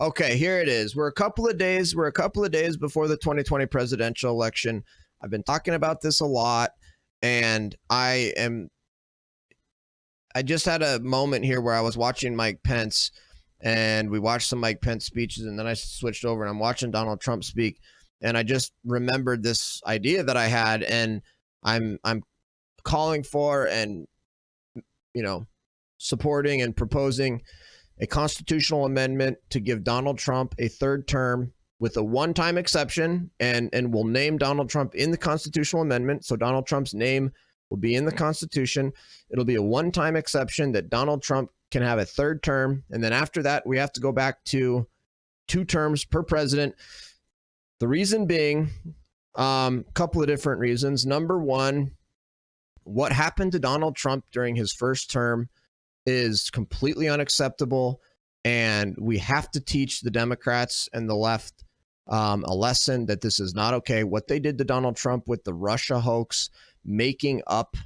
Okay, here it is. We're a couple of days before the 2020 presidential election. I've been talking about this a lot, and I just had a moment here where I was watching Mike Pence, and we watched some Mike Pence speeches, and then I switched over and I'm watching Donald Trump speak, and I just remembered this idea that I had, and I'm calling for and supporting and proposing a constitutional amendment to give Donald Trump a third term with a one-time exception, and we'll name Donald Trump in the constitutional amendment. So Donald Trump's name will be in the Constitution. It'll be a one-time exception that Donald Trump can have a third term. And then after that, we have to go back to 2 terms per president. The reason being, a couple of different reasons. Number one, what happened to Donald Trump during his first term is completely unacceptable, and we have to teach the Democrats and the left a lesson that this is not okay. What they did to Donald Trump with the Russia hoax, making up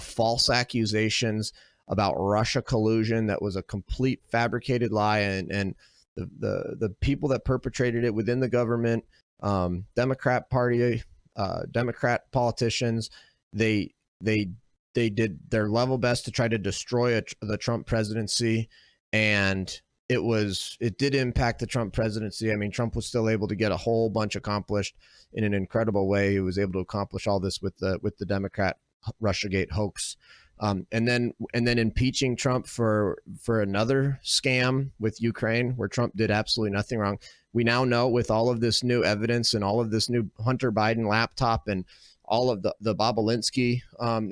false accusations about Russia collusion that was a complete fabricated lie, and the people that perpetrated it within the government, Democrat Party, Democrat politicians, they did their level best to try to destroy the Trump presidency, and it did impact the Trump presidency. I mean, Trump was still able to get a whole bunch accomplished in an incredible way. He was able to accomplish all this with the Democrat Russiagate hoax, and then impeaching Trump for another scam with Ukraine, where Trump did absolutely nothing wrong. We now know, with all of this new evidence and all of this new Hunter Biden laptop and all of the Bob Alinsky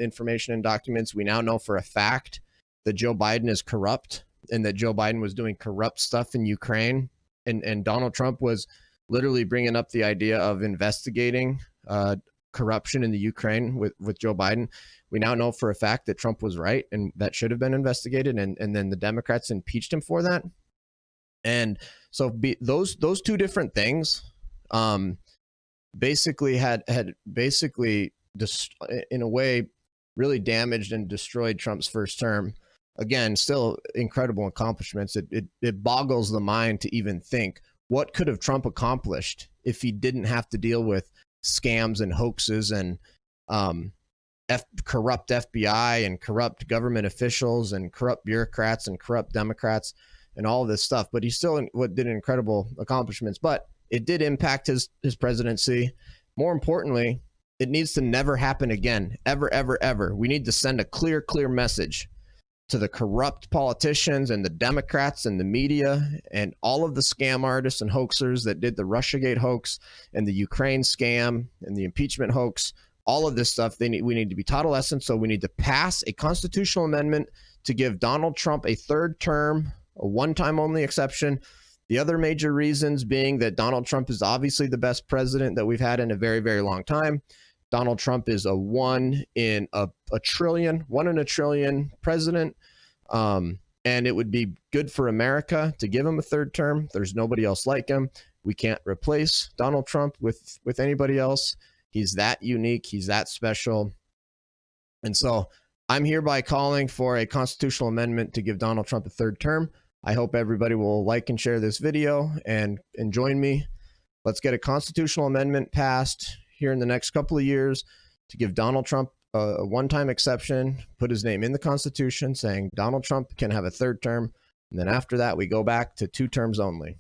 information and documents, we now know for a fact that Joe Biden is corrupt, and that Joe Biden was doing corrupt stuff in Ukraine. And Donald Trump was literally bringing up the idea of investigating corruption in the Ukraine with Joe Biden. We now know for a fact that Trump was right, and that should have been investigated. And then the Democrats impeached him for that. And so those 2 different things, basically had in a way really damaged and destroyed Trump's first term. Again, still incredible accomplishments. It boggles the mind to even think, what could have Trump accomplished if he didn't have to deal with scams and hoaxes and corrupt FBI and corrupt government officials and corrupt bureaucrats and corrupt Democrats and all of this stuff. But he still did incredible accomplishments. But it did impact his presidency. More importantly, it needs to never happen again, ever, ever, ever. We need to send a clear message to the corrupt politicians and the Democrats and the media and all of the scam artists and hoaxers that did the Russiagate hoax and the Ukraine scam and the impeachment hoax. All of this stuff, we need to be taught a lesson. So we need to pass a constitutional amendment to give Donald Trump a third term, a one-time only exception. The other major reasons being that Donald Trump is obviously the best president that we've had in a very, very long time. Donald Trump is a one in a trillion president. And it would be good for America to give him a third term. There's nobody else like him. We can't replace Donald Trump with anybody else. He's that unique. He's that special. And so I'm hereby calling for a constitutional amendment to give Donald Trump a third term. I hope everybody will like and share this video and join me. Let's get a constitutional amendment passed here in the next couple of years to give Donald Trump a one-time exception, put his name in the Constitution saying Donald Trump can have a third term. And then after that, we go back to 2 terms only.